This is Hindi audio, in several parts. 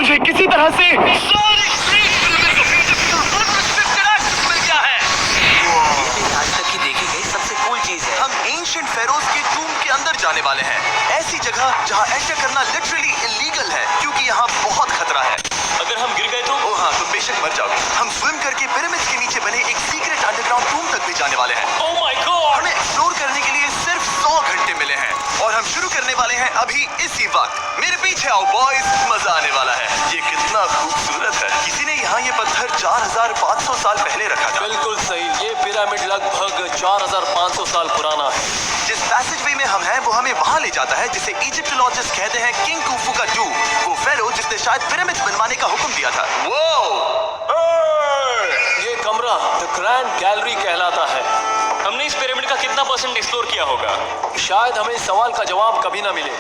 मुझे किसी तरह से आज तक की देखी गई सबसे कूल चीज है। हम एंशिएंट फेरोज के टूम के अंदर जाने वाले हैं, ऐसी जगह जहां एंटर करना लिटरली इलीगल है क्योंकि यहाँ बहुत खतरा है। अगर हम गिर गए तो? ओ हाँ, तुम बेशक मर जाओगे। हम स्विम करके पिरामिड्स के नीचे बने एक सीक्रेट अंडरग्राउंड टूम तक भी जाने वाले हैं। Oh my God! हमें एक्सप्लोर करने के लिए सिर्फ 100 घंटे मिले हैं और हम शुरू करने वाले हैं अभी इसी वक्त। मेरे पीछे आओ बॉयज, मजा आने वाला है। ये कितना खूबसूरत है। किसी ने यहाँ ये पत्थर 4500 साल पहले रखा था। बिल्कुल सही, ये पिरामिड लगभग 4500 साल पुराना है। जिस पैसेजवे में हम हैं वो हमें वहाँ ले जाता है जिसे इजिप्टोलॉजिस्ट कहते हैं किंग कुफू का टूम, वो फेरो जिसने शायद पिरामिड्स बनवाने का हुक्म दिया था। ये कमरा द ग्रैंड गैलरी कहलाता है। हमने इस पिरामिड का कितना परसेंट एक्सप्लोर किया होगा? शायद हमें इस सवाल का जवाब कभी ना मिले।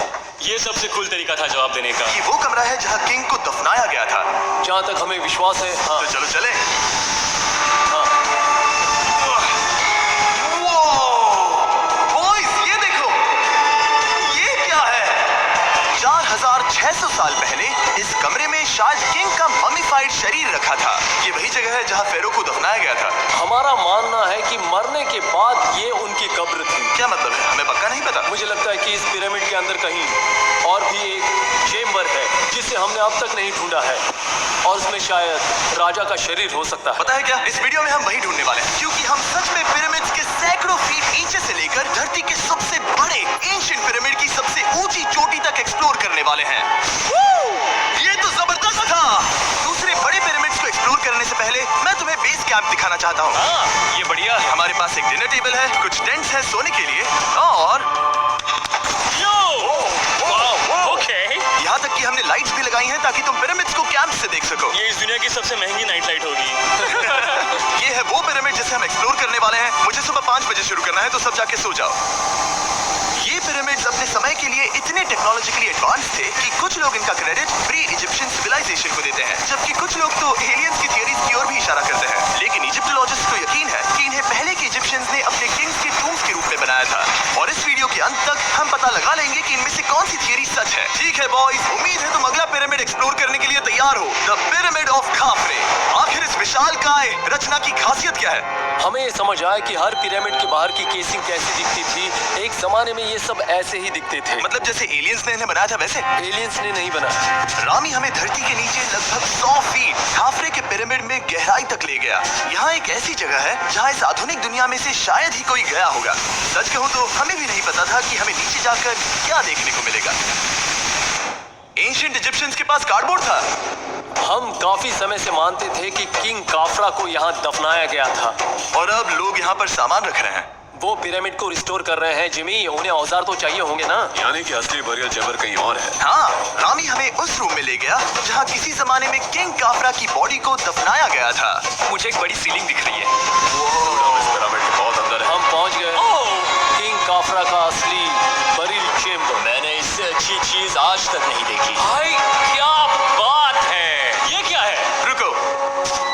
ये सबसे कूल तरीका था जवाब देने का। ये वो कमरा है जहाँ किंग को दफनाया गया था। जहाँ तक हमें विश्वास है। हाँ। तो चलो चले। हाँ। बॉयज ये देखो, ये क्या है? 4600 साल पहले इस कमरे में शायद किंग का ममीफाइड शरीर रखा था। ये वही जगह है जहाँ फेरो को दफनाया गया था। हमारा मानना है कि मरने के बाद ये उनकी कब्र थी। क्या मतलब है? हमें पक्का नहीं पता। मुझे लगता है कि इस पिरामिड के अंदर कहीं और भी एक चेम्बर है जिसे हमने अब तक नहीं ढूंढा है और उसमें शायद राजा का शरीर हो सकता है। पता है क्या, इस वीडियो में हम वही ढूंढने वाले हैं क्योंकि हम सच में पिरामिड्स के सैकड़ों फीट नीचे से लेकर धरती के सबसे बड़े एंशिएंट पिरामिड की सबसे ऊंची चोटी तक एक्सप्लोर करने वाले हैं। ये तो जबरदस्त था। दूसरे बड़े पिरामिड्स को एक्सप्लोर करने से पहले मैं तुम्हें बेस कैंप दिखाना चाहता हूँ। हाँ, ये बढ़िया है। हमारे पास एक डिनर टेबल है, कुछ टेंट्स हैं सोने के लिए और यहाँ तक कि हमने लाइट्स भी लगाई हैं ताकि तुम पिरामिड्स को कैंप से देख सको। ये इस दुनिया की सबसे महंगी नाइट लाइट होगी। ये है वो पिरामिड जिसे हम एक्सप्लोर करने वाले हैं। मुझे सुबह 5 बजे शुरू करना है तो सब जाके सो जाओ। ये पिरामिड्स अपने समय के लिए इतने टेक्नोलॉजिकली एडवांस थे कि कुछ लोग इनका क्रेडिट प्री इजिप्शियन सिविलाइजेशन को देते हैं, जबकि कुछ लोग तो एलियंस की थियरीज की ओर भी इशारा करते हैं। लेकिन इजिप्टोलॉजिस्ट को यकीन है कि इन्हें पहले के इजिप्शियंस ने अपने किंग्स के टूम्स के रूप में बनाया था और इस वीडियो के अंत तक हम पता लगा लेंगे कि इनमें से कौन सी थियरी सच है। ठीक है बॉयज, उम्मीद है तुम अगला पिरामिड एक्सप्लोर करने के लिए तैयार हो, द पिरामिड ऑफ खाफरे। आखिर इस विशालकाय रचना की खासियत क्या है? हमें ये समझ आया कि हर पिरामिड के बाहर की केसिंग कैसी दिखती थी। एक जमाने में ये सब ऐसे ही दिखते थे। मतलब जैसे एलियंस ने इन्हें बनाया था वैसे? एलियंस ने नहीं बनाया। रामी हमें धरती के नीचे लगभग 100 फीट खाफरे के पिरामिड में गहराई तक ले गया। यहाँ एक ऐसी जगह है जहाँ इस आधुनिक दुनिया में से शायद ही कोई गया होगा। सच कहूँ तो हमें भी नहीं पता था कि हमें नीचे जाकर क्या देखने को मिलेगा। एंशिएंट इजिप्शियंस के पास कार्डबोर्ड था। हम काफी समय से मानते थे कि किंग काफरा को यहाँ दफनाया गया था और अब लोग यहाँ पर सामान रख रहे हैं। वो पिरामिड को रिस्टोर कर रहे हैं। जिमी, उन्हें औजार तो चाहिए होंगे ना? यानी कि असली बरियल चैम्बर कहीं और है। हाँ, रामी हमें उस रूम में ले गया जहाँ किसी जमाने में किंग काफरा की बॉडी को दफनाया गया था। मुझे एक बड़ी सीलिंग दिख रही है। हम इस पिरामिड के बहुत अंदर है। हम पहुंच गए किंग काफरा का असली बरियल चेम्बर। मैंने इससे अच्छी चीज आज तक नहीं देखी। भाई क्या बात है! ये क्या है? रुको,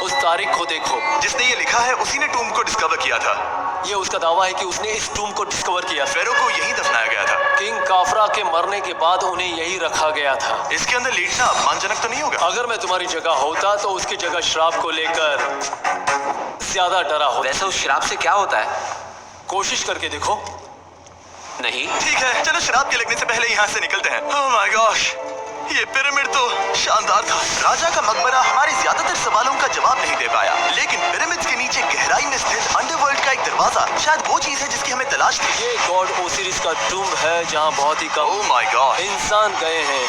उस तारीख को देखो। जिसने ये लिखा है उसी ने टूम को डिस्कवर किया था। ये उसका दावा है कि उसने इस टूम को डिस्कवर किया। फेरो को यहीं दफनाया गया था। किंग काफरा के मरने के बाद उन्हें यही रखा गया था। इसके अंदर लेटना अपमानजनक तो नहीं होगा? अगर मैं तुम्हारी जगह होता तो उसकी जगह श्राप को लेकर ज्यादा डरा होता। वैसे उस शराब से क्या होता है? कोशिश करके देखो। नहीं। ठीक है, चलो शराब के लगने से पहले यहाँ से निकलते हैं। ओह माय गॉश, ये पिरामिड तो शानदार था। राजा का मकबरा हमारे ज्यादातर सवालों का जवाब नहीं दे पाया, लेकिन पिरामिड्स के नीचे गहराई में स्थित अंडरवर्ल्ड का एक दरवाजा शायद वो चीज है जिसकी हमें तलाश थी। ये गॉड ओसिरिस का टूम है जहाँ बहुत ही कम ओह माय गॉड, इंसान गए हैं।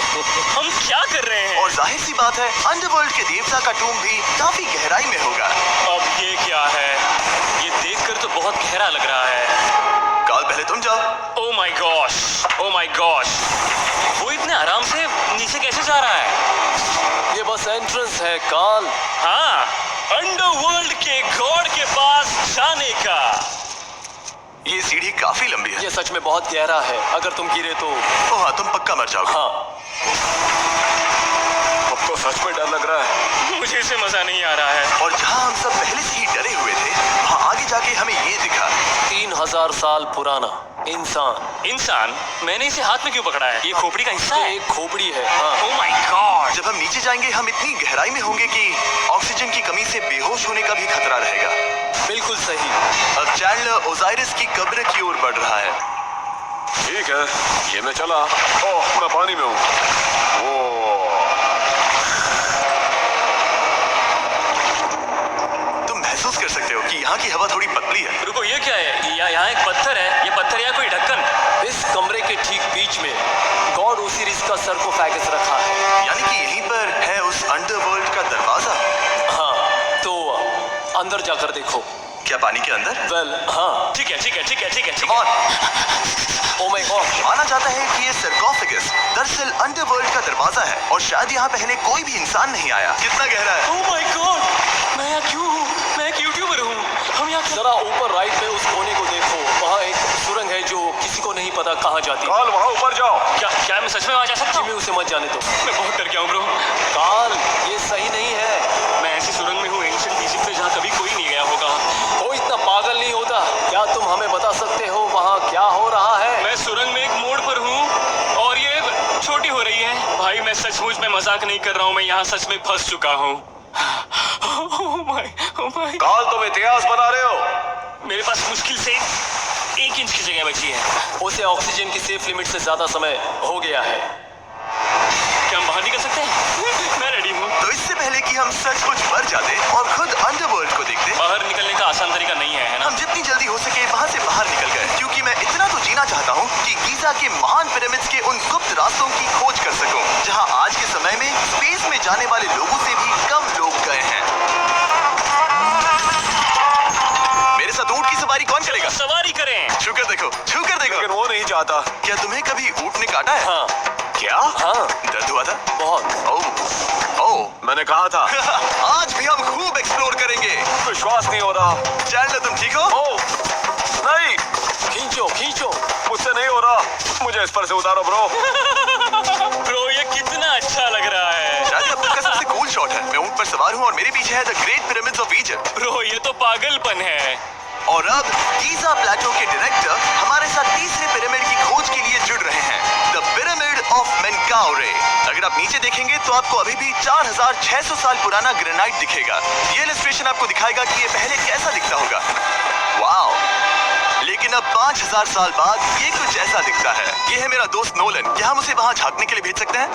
हम क्या कर रहे हैं? और जाहिर सी बात है अंडरवर्ल्ड के देवता का टूम भी काफी गहराई में होगा। अब ये क्या है? ये देखकर तो बहुत गहरा लग रहा है। काल, पहले तुम जाओ। Oh my gosh, oh my gosh, वो इतने आराम से नीचे कैसे जा रहा है? ये बस एंट्रेंस है काल। हाँ, अंडरवर्ल्ड के गॉड के पास जाने का। ये सीढ़ी काफी लंबी है। ये सच में बहुत गहरा है। अगर तुम गिरे तो ओह हाँ, तुम पक्का मर जाओगे। हाँ, अब तो सच में डर लग रहा है। मुझे इसे मजा नहीं आ रहा है। और जहाँ हम सब पहले से ही डरे हुए थे, वहाँ आगे जाके हमें ये दिखा। 3000 साल पुराना इंसान। इंसान? मैंने इसे हाथ में क्यों पकड़ा है? ये खोपड़ी का हिस्सा है? एक खोपड़ी है। हाँ। Oh my God. जब हम नीचे जाएंगे हम इतनी गहराई में होंगे कि ऑक्सीजन की कमी से बेहोश होने का भी खतरा रहेगा। बिल्कुल सही। अब चैंडलर ओजाइरिस की कब्र की ओर बढ़ रहा है। ठीक है, ये मैं चला। ओह, मैं पानी में हूँ। ओह, तुम महसूस कर सकते हो कि यहाँ की हवा थोड़ी पतली है। रुको, ये क्या है? यहाँ एक पत्थर है। ये पत्थर या कोई ढक्कन? इस कमरे के ठीक बीच में गॉड ओसिरिस का सरकोफेगस रखा है। यानी कि यहीं पर है उस अंडरवर्ल्ड का दरवाजा। हाँ, तो अंदर जाकर देखो। क्या पानी के अंदर? वेल, हाँ। ठीक है, ठीक है, ठीक है, ठीक है, ठीक Come है। on। Oh my God. माना जाता है कि ये सरकोफेगस दरअसल अंडरवर्ल्ड का दरवाजा है और शायद यहाँ पहले कोई भी इंसान नहीं आया। कितना गहरा है? ओह माय गॉड, मैं यहाँ क्यों हूँ? मैं एक यूट्यूबर हूँ। हम यहाँ जरा ऊपर राइट में उस कोने को देखो। वहाँ एक सुरंग है जो किसी को नहीं पता कहाँ जाती है। काल वहाँ ऊपर जाओ। क्या मैं सच में वहाँ जा सकता जिमी हूँ? उसे मत जाने दो। मैं बहुत डर गया हूँ ब्रो। काल, ये सही नहीं है। मैं ऐसी सुरंग में हूँ एंशिएंट इजिप्ट में जहाँ कभी कोई नहीं गया होगा। कोई इतना पागल नहीं होता। क्या तुम हमें बता सकते हो वहाँ क्या हो रहा है? मैं सुरंग में एक मोड़ पर हूँ और ये छोटी हो रही है। भाई मैं सचमुच में मजाक नहीं कर रहा हूँ। मैं यहाँ सच में फंस चुका हूँ। Oh my. काल, तुम इतिहास बना रहे हो। मेरे पास मुश्किल से 1 इंच की जगह बची है। उसे ऑक्सीजन की सेफ लिमिट से ज्यादा समय हो गया है। क्या हम बाहर निकल सकते हैं? मैं रेडी हूँ। तो इससे पहले कि हम सचमुच मर जाते और खुद अंडरवर्ल्ड को देखते, बाहर निकलने का आसान तरीका नहीं है ना? हम जितनी जल्दी हो सके वहाँ से बाहर निकल गए, क्योंकि मैं इतना तो जीना चाहता हूँ कि गीजा के महान पिरामिड्स के उन गुप्त रास्तों की खोज कर सकूं, जहाँ आज के समय में स्पेस में जाने वाले लोगों से भी कम लोग गए हैं। मेरे साथ ऊंट की सवारी कौन करेगा? सवारी करें। छूकर देखो, छूकर देखो। लेकिन वो नहीं चाहता। क्या तुम्हें कभी ऊंट ने काटा है? हाँ। क्या? हाँ, दर्द हुआ था? बहुत। ओह, मैंने कहा था। आज भी हम खूब एक्सप्लोर करेंगे। विश्वास नहीं हो रहा। चैंडलर, तुम ठीक हो? ओह, नहीं, खींचो, खींचो। मुझसे नहीं हो रहा। मुझे इस पर से उतारो ब्रो। ब्रो ये कितना अच्छा लग रहा है। शायद अब तक का सबसे कूल शॉट है। मैं ऊंट पर सवार हूँ और मेरे पीछे है the great pyramids of Egypt. Bro ये तो पागलपन है। और अब गीजा प्लेटो के डायरेक्टर हमारे साथ तीसरे पिरामिड की खोज के लिए जुड़ रहे हैं, द पिरामिड ऑफ मेनकाउरे। अगर आप नीचे देखेंगे तो आपको अभी भी 4600 साल पुराना ग्रेनाइट दिखेगा। ये इलस्ट्रेशन आपको दिखाएगा कि ये पहले कैसा दिखता होगा। वाओ! लेकिन अब 5000 साल बाद ये कुछ ऐसा दिखता है। ये है मेरा दोस्त नोलन। क्या हम उसे वहाँ झांकने के लिए भेज सकते हैं?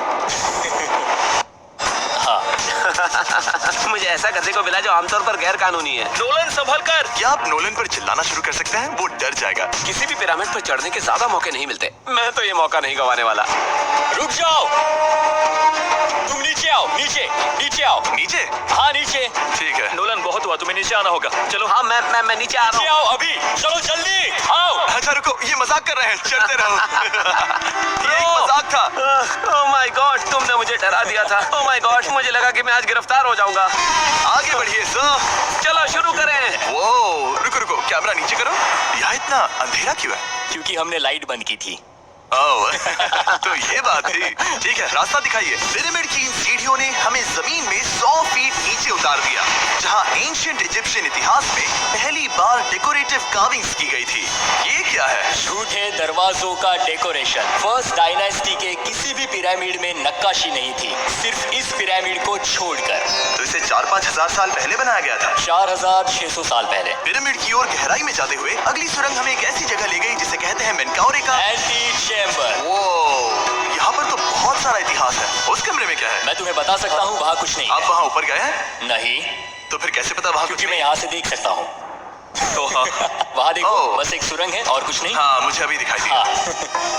मुझे ऐसा करने को मिला जो आमतौर पर गैर कानूनी है। नोलन संभल कर। क्या आप नोलन पर चिल्लाना शुरू कर सकते हैं? वो डर जाएगा। किसी भी पिरामिड पर चढ़ने के ज्यादा मौके नहीं मिलते। मैं तो ये मौका नहीं गंवाने वाला। रुक जाओ, तुम नीचे आओ। नीचे आओ। नीचे? हाँ नीचे। ठीक है। नोलन बहुत हुआ, तुम्हें नीचे आना होगा। चलो। हाँ, मैं नीचे आ रहा नीचे हूँ। आओ अभी। चलो जल्दी आओ। अच्छा रुको, ये मजाक कर रहे हैं। चलते रहो। ये एक मजाक था। ओह माय गॉड, तुमने मुझे डरा दिया था। ओह माय गॉड, मुझे लगा कि मैं आज गिरफ्तार हो जाऊंगा। आगे बढ़िए सर। चलो शुरू करें। वो रुको, कैमरा नीचे करो। यहाँ इतना अंधेरा क्यों है? क्योंकि हमने लाइट बंद की थी। ओह, तो ये बात थी। ठीक है, रास्ता दिखाइए। पिरामिड की इन सीढ़ियों ने हमें जमीन में 100 फीट नीचे उतार दिया, जहाँ एंशिएंट इजिप्शियन इतिहास में पहली बार डेकोरेटिव कार्विंग्स की गई थी। ये क्या है? झूठे दरवाजों का डेकोरेशन। फर्स्ट डायनेस्टी के किसी भी पिरामिड में नक्काशी नहीं थी, सिर्फ इस पिरामिड को छोड़कर। तो इसे 4-5 हजार साल पहले बनाया गया था। 4600 साल पहले। पिरामिड की ओर गहराई में जाते हुए अगली सुरंग हमें एक ऐसी जगह ले गई जिसे कहते हैं मेनकाउरे का एंटी चैम्बर। वो यहाँ पर तो बहुत सारा इतिहास है। उस कमरे में क्या है? मैं तुम्हें बता सकता हूँ, वहाँ कुछ नहीं आप है। वहाँ ऊपर गए हैं? नहीं, तो फिर कैसे पता वहाँ कुछ क्योंकि मैं नहीं? यहाँ से देख सकता हूँ। तो हाँ। वहाँ देखो, ओह। बस एक सुरंग है और कुछ नहीं। हाँ, मुझे अभी दिखाई दिया। हाँ।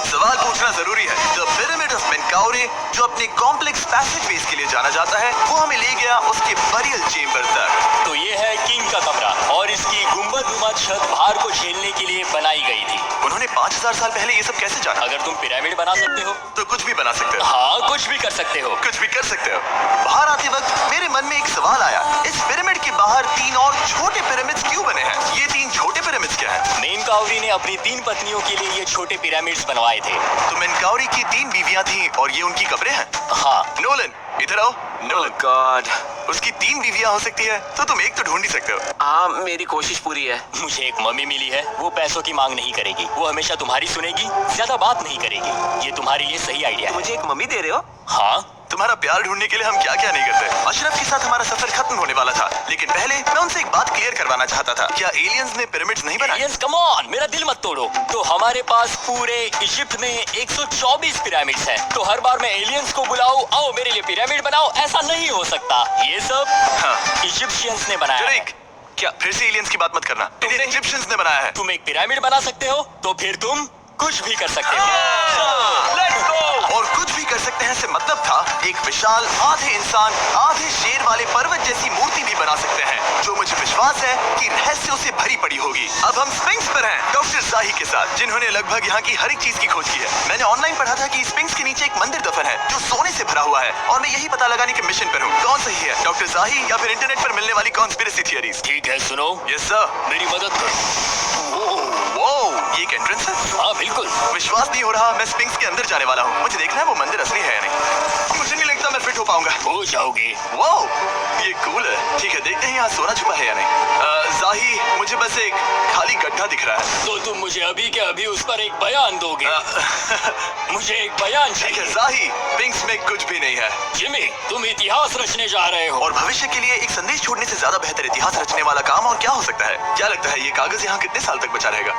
सवाल पूछना जरूरी है। द पिरामिड ऑफ मेनकाउरे, जो अपने कॉम्प्लेक्स पैसेजवेज के लिए जाना जाता है, वो हमें ले गया उसके बरियल चेम्बर तक। तो ये है किंग का कमरा और इसकी गुंबदनुमा छत भार को झेलने के लिए बनाई गई थी। उन्होंने 5000 साल पहले ये सब कैसे जाना? अगर तुम पिरामिड बना सकते हो तो कुछ भी बना सकते हो। हाँ, कुछ भी कर सकते हो। कुछ भी कर सकते हो। बाहर आते वक्त मेरे मन में एक सवाल आया, इस पिरामिड के बाहर 3 और छोटे पिरामिड्स क्यों बने हैं? ये 3 छोटे पिरामिड्स क्या हैं? मेनकाउरी ने अपनी 3 पत्नियों के लिए ये छोटे पिरामिड्स बनवाए थे। तो मेनकाउरी की 3 बीवियां थीं और ये उनकी कब्रें हैं। हाँ। नोलन, इधर आओ। Nolan, God. उसकी 3 बीवियां हो सकती है, तो तुम एक तो ढूंढ ही सकते हो। हाँ, मेरी कोशिश पूरी है। मुझे एक मम्मी मिली है, वो पैसों की मांग नहीं करेगी, वो हमेशा तुम्हारी सुनेगी, ज्यादा बात नहीं करेगी। ये तुम्हारे लिए सही आइडिया है। मुझे एक मम्मी दे रहे हो? हाँ, तुम्हारा प्यार ढूंढने के लिए हम क्या क्या नहीं करते। अशरफ के साथ हमारा सफर खत्म होने वाला था, लेकिन पहले मैं उनसे एक बात क्लियर करवाना चाहता था। क्या एलियंस ने पिरामिड्स नहीं बनाए? एलियंस, कम ऑन, मेरा दिल मत तोड़ो। तो हमारे पास पूरे इजिप्ट में 124 पिरामिड्स हैं। तो हर बार मैं एलियंस को बुलाऊं, आओ मेरे लिए पिरामिड बनाओ, ऐसा नहीं हो सकता। ये सब हाँ। इजिप्शियंस ने बनाया है। ड्रेक, क्या फिर से एलियंस की बात मत करना। इन्हें इजिप्शियंस ने बनाया है। तुम एक पिरामिड बना सकते हो, तो फिर तुम कुछ भी कर सकते हो। Let's go. और कुछ भी कर सकते हैं से मतलब था एक विशाल आधे इंसान आधे शेर वाले पर्वत जैसी मूर्ति भी बना सकते हैं, जो मुझे विश्वास है कि रहस्यों से भरी पड़ी होगी। अब हम स्फिंक्स पर हैं, डॉक्टर जाही के साथ, जिन्होंने लगभग यहाँ की हर एक चीज की खोज की है। मैंने ऑनलाइन पढ़ा था कि स्फिंक्स के नीचे एक मंदिर दफन है जो सोने से भरा हुआ है, और मैं यही पता लगाने के मिशन पर हूँ। कौन सही है, डॉक्टर जाही या फिर इंटरनेट पर मिलने वाली कॉन्स्पिरेसी थियरीज? ठीक है, सुनो, यस सर। मेरी मदद करो। वो ये एक एंट्रेंस है? हाँ बिल्कुल। विश्वास नहीं हो रहा, मैं स्फिंक्स के अंदर जाने वाला हूँ। मुझे देखना है वो मंदिर असली है या नहीं। मुझे नहीं लगता मैं फिट हो पाऊंगा। हो जाओगे। वाओ, ये कूल है। ठीक है, देखते हैं यहाँ सोना छुपा है या नहीं। जाही, मुझे बस एक खाली गड्ढा दिख रहा है। तो तुम मुझे अभी के अभी उस पर एक बयान दोगे? मुझे एक बयान ठीक है चाहिए। जाही, स्फिंक्स में कुछ भी नहीं है। जिमी, तुम इतिहास रचने जा रहे हो। और भविष्य के लिए एक संदेश छोड़ने से ज्यादा बेहतर इतिहास रचने वाला काम और क्या हो सकता है? क्या लगता है ये कागज यहाँ कितने साल तक बचा रहेगा?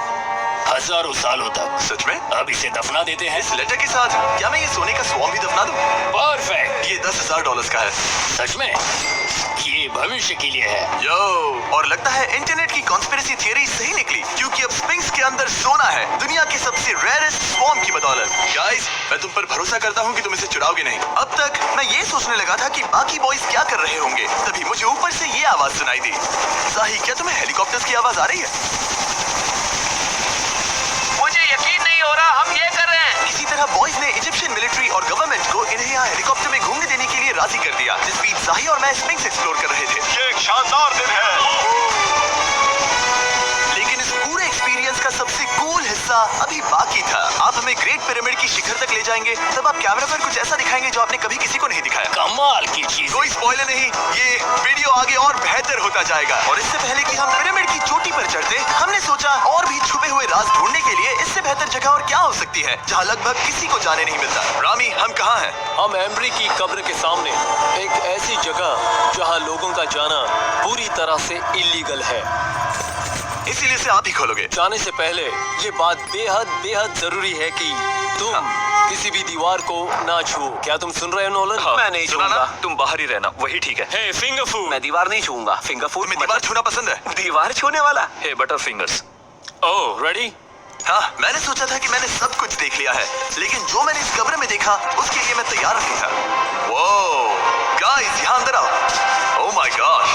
हजारों सालों तक। सच में? अब इसे दफना देते हैं। इस लेटर के साथ क्या मैं ये सोने का स्वॉर्म भी दफना दूं? परफेक्ट। ये $10,000 का है। सच में? ये भविष्य के लिए है। यो, और लगता है इंटरनेट की कॉन्स्पिरेसी थियरी सही निकली, क्योंकि अब स्फिंक्स के अंदर सोना है, दुनिया के सबसे रेयरेस्ट स्वॉर्म की बदौलत। गाइस, मैं तुम पर भरोसा करता हूँ कि तुम इसे चुराओगे नहीं। अब तक मैं ये सोचने लगा था कि बाकी बॉयज क्या कर रहे होंगे, तभी मुझे ऊपर से ये आवाज सुनाई दी। जाही, क्या तुम्हें हेलीकॉप्टर्स की आवाज आ रही है? मुझे यकीन नहीं हो रहा हम ये कर रहे हैं। इसी तरह बॉयज ने इजिप्शियन मिलिट्री और गवर्नमेंट को इन्हें यहाँ हेलीकॉप्टर में घूमने देने के लिए राजी कर दिया, जिस बीच जाही और मैं स्फिंक्स एक्सप्लोर कर रहे थे। ये एक शानदार दिन है। लेकिन इस पूरे एक्सपीरियंस का सबसे कूल हिस्सा अभी बाकी था। आप हमें ग्रेट पिरामिड की शिखर तक ले जाएंगे, तब आप कैमरा पर कुछ ऐसा दिखाएंगे जो आपने कभी किसी को नहीं दिखाया। कमाल की चीज। कोई स्पॉइलर नहीं, ये वीडियो आगे और बेहतर होता जाएगा। और इससे पहले कि हम पिरामिड की चोटी पर चढ़ते, हमने सोचा और भी छुपे हुए राज ढूंढने के लिए इससे बेहतर जगह और क्या हो सकती है, जहाँ लगभग किसी को जाने नहीं मिलता। रामी, हम कहाँ हैं? हम एम्ब्री की कब्र के सामने, एक ऐसी जगह जहां लोगों का जाना पूरी तरह से इलीगल है। इसीलिए से आप ही खोलोगे। जाने से पहले ये बात बेहद बेहद जरूरी है कि तुम किसी भी दीवार को ना छुओ। क्या तुम सुन रहे हो नोलन? मैं नहीं सुना ना? छूऊंगा, तुम बाहर ही रहना, वही ठीक है। हे फिंगर फूड। मैं दीवार नहीं छूऊंगा। फिंगर फूड तुम्हें दीवार छूना पसंद है? दीवार छूने वाला? हे बटर फिंगर्स। ओह, रेडी? हाँ, मैंने सोचा था कि मैंने सब कुछ देख लिया है, लेकिन जो मैंने इस कब्र में देखा उसके लिए मैं तैयार नहीं था। वो गाइस, यहाँ अंदर आओ। ओह माय गॉश,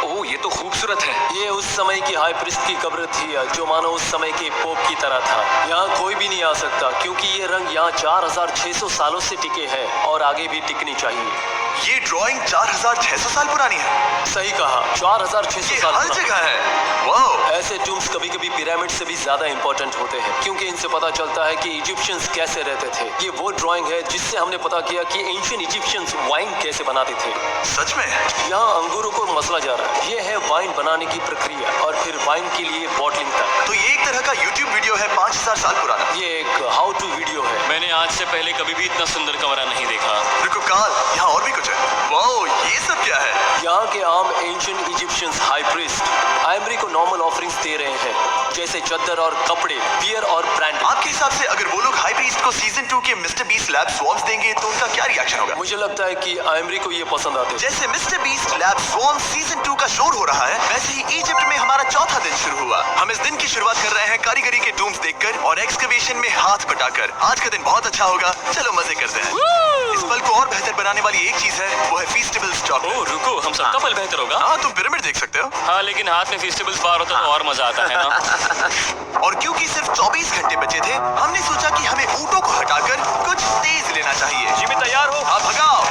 ओह, ये तो खूबसूरत है। ये उस समय की हाई प्रीस्ट की कब्र थी, जो मानो उस समय के पोप की तरह था। यहाँ कोई भी नहीं आ सकता, क्योंकि ये रंग यहाँ 4600 सालों से टिके हैं और आगे भी टिकनी चाहिए। ये ड्राइंग 4600 साल पुरानी है। सही कहा, 4600 ये साल हर पुरानी। जगह है। वाओ, ऐसे टूम्स कभी कभी पिरामिड से भी ज्यादा इंपॉर्टेंट होते हैं, क्योंकि इनसे पता चलता है कि इजिप्शियंस कैसे रहते थे। ये वो ड्राइंग है जिससे हमने पता किया कि एंशिएंट इजिप्शियंस वाइन कैसे बनाते थे। सच में? यहाँ अंगूरों को मसला जा रहा है। ये है वाइन बनाने की प्रक्रिया, और फिर वाइन के लिए बॉटलिंग तक। तो ये एक तरह का YouTube वीडियो है 5000 साल पुराना। ये एक हाउ टू वीडियो है। मैंने आज से पहले कभी भी इतना सुंदर कमरा नहीं देखा। रुको काल, यहाँ और भी कुछ है। वाओ, ये सब क्या है? यहाँ के आम एंशिएंट इजिप्शियंस हाई प्रीस्ट आइमरी को नॉर्मल ऑफरिंग्स दे रहे हैं, जैसे चद्दर और कपड़े, बियर और ब्रांड। आपके हिसाब से अगर वो लोग हाई प्रीस्ट को सीजन 2 के मिस्टर बीस्ट लैब स्वॉर्म्स देंगे तो उनका क्या रिएक्शन होगा? मुझे लगता है कि आइमरी को ये पसंद आते हैं। जैसे मिस्टर बीस्ट लैब स्वॉर्म्स सीजन 2 का शोर हो रहा है, वैसे ही इजिप्ट में हमारा चौथा दिन शुरू हुआ। हम इस दिन की शुरुआत कर रहे हैं कारीगरी के टूम्स देखकर और एक्सकवेशन में हाथ बटाकर। आज का दिन बहुत अच्छा होगा, चलो मजे करते हैं। इस पल को और बेहतर बनाने वाली एक चीज है, वो है फीस्टेबल्स चॉकलेट। ओह, रुको, हम सबका पल बेहतर होगा। हाँ, तुम पिरामिड देख सकते हो। हाँ, लेकिन हाथ में फेस्टिवल्स बार होता तो और मजा आता है ना। और क्योंकि सिर्फ 24 घंटे बचे थे, हमने सोचा कि हमें ऊँटों को हटाकर कुछ तेज लेना चाहिए। जिमी, तैयार हो? हाँ, भगाओ।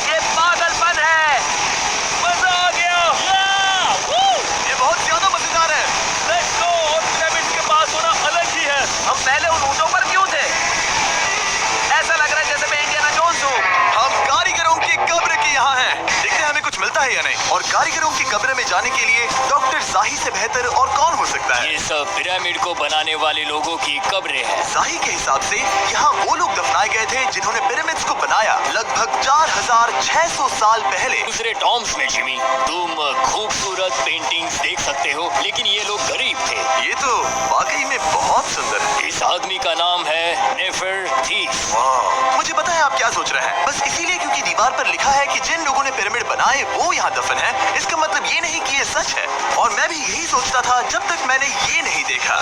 ये पागलपन है। मजा आ गया। ये बहुत ज्यादा मजेदार है। Let's go. और पिरामिड के पास होना अलग ही है। हम पहले उन ऊँटों पर क्यों थे? ऐसा लग रहा है जैसे मैं इंडियाना जोन्स हूँ। हम कारीगर मिलता है या नहीं, और कारीगरों की कब्र में जाने के लिए डॉक्टर जाही से बेहतर और कौन हो सकता है। ये सब पिरामिड को बनाने वाले लोगों की कब्रें हैं। जाही के हिसाब से यहाँ वो लोग दफनाए गए थे जिन्होंने पिरामिड्स को बनाया लगभग 4600 साल पहले। दूसरे टॉम्स में जिमी, तुम खूबसूरत पेंटिंग्स देख सकते हो, लेकिन ये लोग गरीब थे। ये तो वाकई में बहुत सुंदर है। इस आदमी का नाम है नेफरटीफ। मुझे पता है आप क्या सोच रहे हैं, बस इसीलिए क्योंकि दीवार पर लिखा है कि जिन लोगों ने पिरामिड बनाए वो यहाँ दफन है, इसका मतलब ये नहीं कि ये सच है। और मैं भी यही सोचता था जब तक मैंने ये नहीं देखा।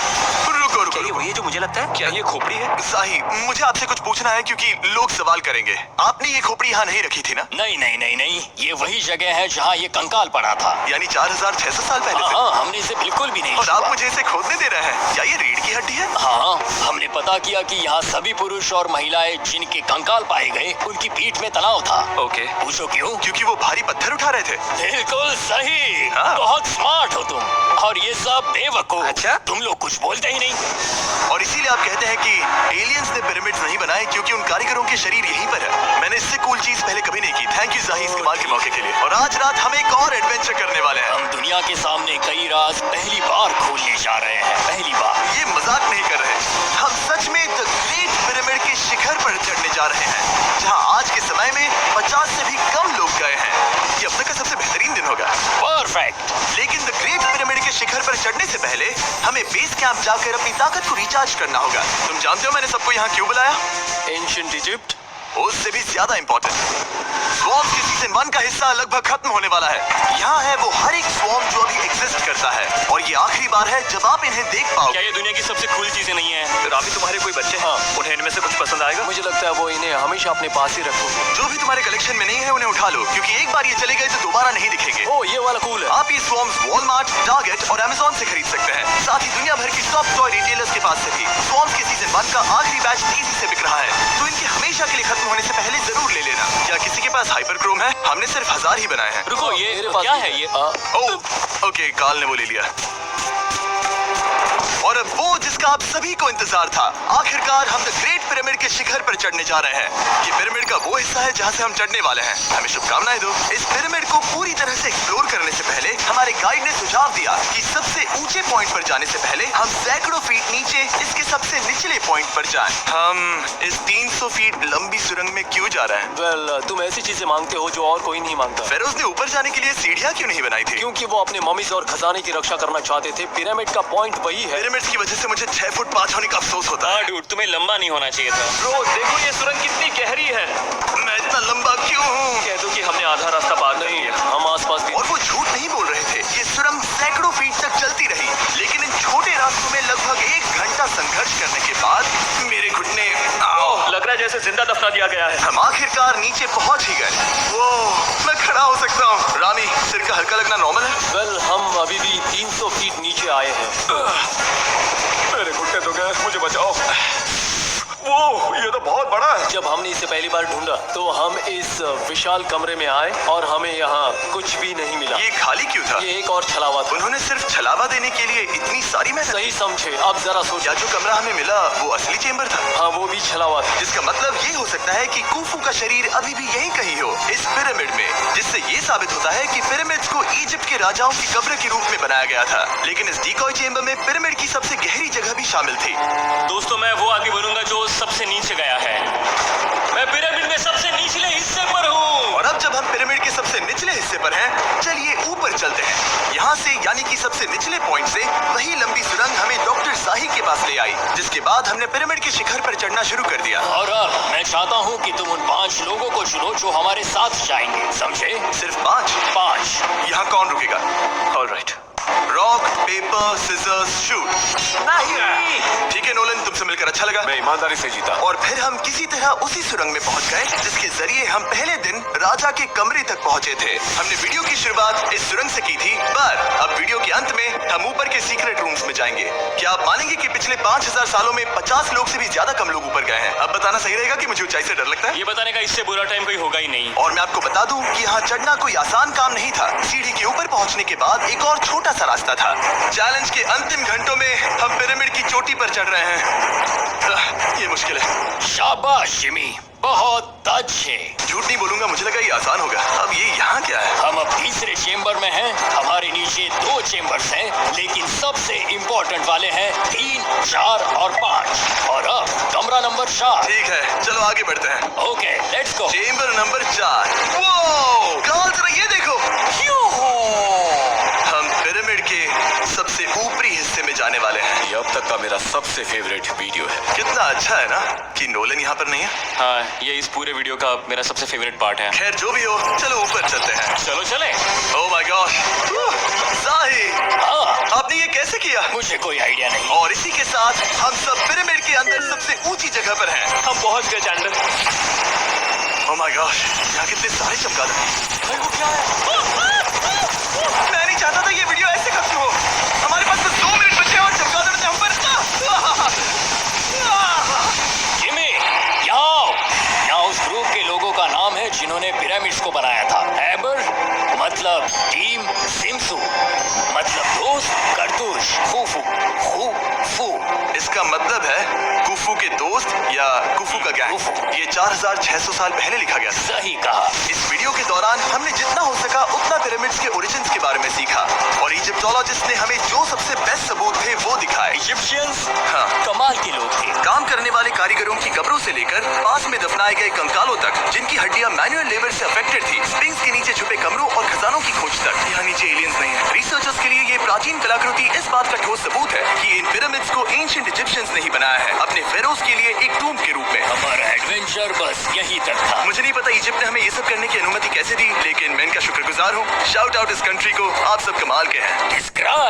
रुको रुको, ये वही है जो मुझे लगता है। क्या ये खोपड़ी है? साही, मुझे आपसे कुछ पूछना है क्योंकि लोग सवाल करेंगे। आपने ये खोपड़ी यहाँ नहीं रखी थी ना? नहीं नहीं नहीं नहीं, ये वही जगह है जहाँ ये कंकाल पड़ा था। यानी 4600 साल पहले से? हाँ, हमने इसे बिल्कुल भी नहीं और आप छुआ। मुझे इसे खोदने दे रहे हैं? क्या ये रीढ़ की हड्डी है? हाँ, हमने पता किया कि यहाँ सभी पुरुष और महिलाएं जिनके कंकाल पाए गए उनकी पीठ में तनाव था। ओके। पूछो क्यों? क्योंकि वो भारी पत्थर उठा रहे थे। बिल्कुल सही। हाँ। बहुत स्मार्ट हो तुम, और ये सब बेवकूफ। अच्छा? तुम लोग कुछ बोलते ही नहीं। और इसीलिए आप कहते हैं कि एलियंस ने पिरामिड्स नहीं बनाए क्योंकि उन कारीगरों के शरीर यहीं पर है। मैंने इससे कूल चीज पहले कभी नहीं की। थैंक यू जाही इस कमाल के मौके के लिए। और आज रात हम एक और एडवेंचर करने वाले हैं। हम दुनिया के सामने कई राज पहली बार खोलने जा रहे हैं। पहली बार। ये मजाक नहीं कर रहे, हम सच में द ग्रेट पिरामिड के शिखर पर चढ़ने जा रहे हैं, जहां आज के समय में 50 से भी कम लोग गए हैं। ये अब तक का सबसे बेहतरीन दिन होगा। परफेक्ट। लेकिन द ग्रेट पिरामिड के शिखर पर चढ़ने से पहले हमें बेस कैंप जाकर अपनी ताकत को रिचार्ज करना होगा। तुम जानते हो मैंने सबको यहाँ क्यों बुलाया? Ancient Egypt. उससे भी ज्यादा इंपॉर्टेंट, स्वॉर्म के सीजन 1 का हिस्सा लगभग खत्म होने वाला है। यहाँ है वो हर एक स्वॉर्म जो अभी एग्जिस्ट करता है, और ये आखिरी बार है जब आप इन्हें देख क्या पाओगे। ये दुनिया की सबसे कूल चीजें नहीं है? रामी, तुम्हारे कोई बच्चे हैं? उन्हें इनमें से कुछ पसंद आएगा? मुझे लगता है वो इन्हें हमेशा अपने पास ही रखोगे। जो भी तुम्हारे कलेक्शन में नहीं है उन्हें उठा लो, क्योंकि एक बार ये चले गए तो दोबारा नहीं दिखेंगे। ओ, ये वाला कूल है। आप ये स्वॉर्म्स वॉलमार्ट, टारगेट और अमेज़न से खरीद सकते हैं। साथ ही दुनिया भर की टॉप टॉय रिटेलर्स के पास से भी। स्वॉर्म्स के सीजन 1 का आखिरी बैच तेजी से बिक रहा है, तो इनके हमेशा के लिए खत्म होने से पहले जरूर ले लेना। क्या किसी के पास हाइपरक्रोम है? हमने सिर्फ 1000 ही बनाए हैं। रुको, ये मेरे पास क्या भी है ये? ओह, ओके, काल ने वो ले लिया। और अब वो जिसका आप सभी को इंतजार था, आखिरकार हम द ग्रेट पिरामिड के शिखर पर चढ़ने जा रहे हैं। ये पिरामिड का वो हिस्सा है जहाँ से हम चढ़ने वाले हैं। हमें शुभकामनाएं दो। इस पिरामिड को पूरी तरह से एक्सप्लोर करने से पहले हमारे गाइड ने सुझाव दिया कि सबसे ऊंचे पॉइंट पर जाने से पहले हम सैकड़ों फीट नीचे इसके सबसे निचले पॉइंट पर जाएं। हम इस 300 फीट लंबी सुरंग में क्यों जा रहे हैं? वेल, तुम ऐसी चीजें मांगते हो जो और कोई नहीं मांगता। फेरोज ने ऊपर जाने के लिए सीढ़ियाँ क्यों नहीं बनाई थी? क्योंकि वो अपने ममीज और खजाने की रक्षा करना चाहते थे। पिरामिड का पॉइंट वही है। पिरामिड्स की वजह से मुझे 6 फुट 5 होने का अफसोस होता है। हाँ डूड, तुम्हें लंबा नहीं होना चाहिए था। ब्रो, देखो ये सुरंग कितनी गहरी है। मैं इतना लंबा क्यों हूँ? कह दो कि हमने आधा रास्ता पार कर लिया। हम आसपास भी। और वो झूठ नहीं बोल रहे थे। ये सुरंग सैकड़ों फीट तक चलती रही, लेकिन इन छोटे रास्तों में लगभग 1 घंटा संघर्ष करने के बाद मेरे घुटने लग रहा है जैसे जिंदा दफना दिया गया है। हम आखिरकार नीचे पहुंच ही गए। वो मैं खड़ा हो सकता हूँ। रामी, सिर का हल्का लगना नॉर्मल है? वेल, हम अभी भी 300 फीट नीचे आए हैं। मेरे घुटने तो गए, मुझे बचाओ। वो ये तो बहुत बड़ा है। जब हमने इसे पहली बार ढूंढा तो हम इस विशाल कमरे में आए और हमें यहाँ कुछ भी नहीं मिला। ये खाली क्यों था? ये एक और छलावा था। उन्होंने सिर्फ छलावा देने के लिए इतनी सारी मेहनत? सही समझे। अब जरा सोचो। क्या जो कमरा हमें मिला वो असली चेंबर था? हाँ, वो भी छलावा था। जिसका मतलब ये हो सकता है कि कुफू का शरीर अभी भी यहीं कहीं हो, इस पिरामिड में, जिससे ये साबित होता है कि पिरामिड्स को इजिप्ट के राजाओं की कब्र के रूप में बनाया गया था। लेकिन इस डीकॉय चेंबर में पिरामिड की सबसे गहरी जगह भी शामिल थी। दोस्तों, मैं वो आदमी बनूंगा जो सबसे नीचे गया है। मैं पिरामिड में सबसे निचले हिस्से पर हूँ। और अब जब हम पिरामिड के सबसे निचले हिस्से पर हैं, चलिए ऊपर चलते हैं। यहाँ से यानी कि सबसे निचले पॉइंट से वही लंबी सुरंग हमें डॉक्टर जाही के पास ले आई, जिसके बाद हमने पिरामिड के शिखर पर चढ़ना शुरू कर दिया। और अब मैं चाहता हूँ कि तुम उन 5 लोगों को चुनो जो हमारे साथ जाएंगे, समझे? सिर्फ 5? 5। यहाँ कौन रुकेगा? Alright. Rock paper scissors shoot. नहीं। ठीक है नोलन, तुमसे मिलकर अच्छा लगा। मैं ईमानदारी से जीता। और फिर हम किसी तरह उसी सुरंग में पहुंच गए जिसके जरिए हम पहले दिन राजा के कमरे तक पहुंचे थे। हमने वीडियो की शुरुआत इस सुरंग से की थी, पर अब वीडियो के अंत में हम ऊपर के सीक्रेट रूम्स में जाएंगे। क्या आप मानेंगे कि पिछले 5000 सालों में 50 लोग से भी ज्यादा कम लोग ऊपर गए हैं? अब बताना सही रहेगा कि मुझे ऊंचाई से डर लगता है? ये बताने का इससे बुरा टाइम कोई होगा ही नहीं। और मैं आपको बता दूं कि यहाँ चढ़ना कोई आसान काम नहीं था। सीढ़ी के ऊपर पहुंचने के बाद एक और छोटा सा रास्ता था। चैलेंज के अंतिम घंटों में हम पिरामिड की चोटी पर चढ़ रहे हैं। ये मुश्किल है। शाबाश जिमी, बहुत अच्छे। झूठ नहीं बोलूंगा, मुझे लगा ये आसान होगा। अब ये यहाँ क्या है? हम हम अब तीसरे चेम्बर में हैं। हमारे नीचे 2 चेम्बर्स हैं, लेकिन सबसे इम्पोर्टेंट वाले हैं 3, 4 और 5। और अब कमरा नंबर 4। ठीक है, चलो आगे बढ़ते हैं। Okay, let's go. Chamber number 4। वो कार्ल, जरा ये देखो। हम पिरामिड के सबसे ऊपरी हिस्से में जाने वाले हैं। ये अब तक का मेरा सबसे फेवरेट वीडियो है। कितना अच्छा है ना कि नोलन यहाँ पर नहीं है। हाँ, ये इस पूरे वीडियो का मेरा सबसे फेवरेट पार्ट है। खैर जो भी हो, चलो ऊपर चलते हैं। चलो चले। ओह माय गॉड, जाहिद, हाँ, आपने ये कैसे किया? मुझे कोई आइडिया नहीं। और इसी के साथ हम सब पिरामिड के अंदर सबसे ऊंची जगह पर हैं। हम पहुंच गए चैंडलर। ओह माय गॉड, यहाँ कितने सारे चमगादड़ हैं। वो क्या है? मैं नहीं चाहता था ये वीडियो ऐसे खत्म हो। हमारे पास बस 2 मिनट बचे हैं और चमगादड़ ने हम पर जिमी, यहाँ उस ग्रुप के लोगों का नाम है जिन्होंने पिरामिड्स को बनाया था। एबर मतलब टीम, सिमसू मतलब दोस्त, करतूश, खूफू, खूफू। इसका मतलब है कुफू के दोस्त या कुफू का गैंग। कुफू। ये 4600 साल पहले लिखा गया था। सही कहा। इस वीडियो के दौरान हमने जितना हो सका उतना पिरामिड्स के ओरिजिन्स के बारे में सीखा और इजिप्टोलॉजिस्ट ने हमें जो सबसे बेस्ट सबूत थे वो दिखाए। इजिप्शियंस हाँ, कमाल के लोग थे। काम करने वाले कारीगरों की कब्रों से लेकर पास में दफनाए गए कंकालों तक, जिनकी हड्डियां मैनुअल लेबर से अफेक्टेड थी, स्पिंक्स के नीचे छुपे कमरों और खजानों की खोज तक। यहाँ नीचे एलियंस नहीं है। रिसर्चर्स के लिए ये प्राचीन कलाकृति इस बात का ठोस सबूत है कि इन पिरामिड्स को एंशिएंट इजिप्शियंस ने ही बनाया है, अपने फेरोज के लिए एक टूम्ब के रूप में। हमारा एडवेंचर बस यहीं तक था। मुझे नहीं पता इजिप्ट ने हमें ये सब करने की अनुमति कैसे दी, लेकिन मैं इनका शुक्रगुजार हूँ। शाउट आउट इस कंट्री को, आप सब कमाल के हैं। डिस्क्राइब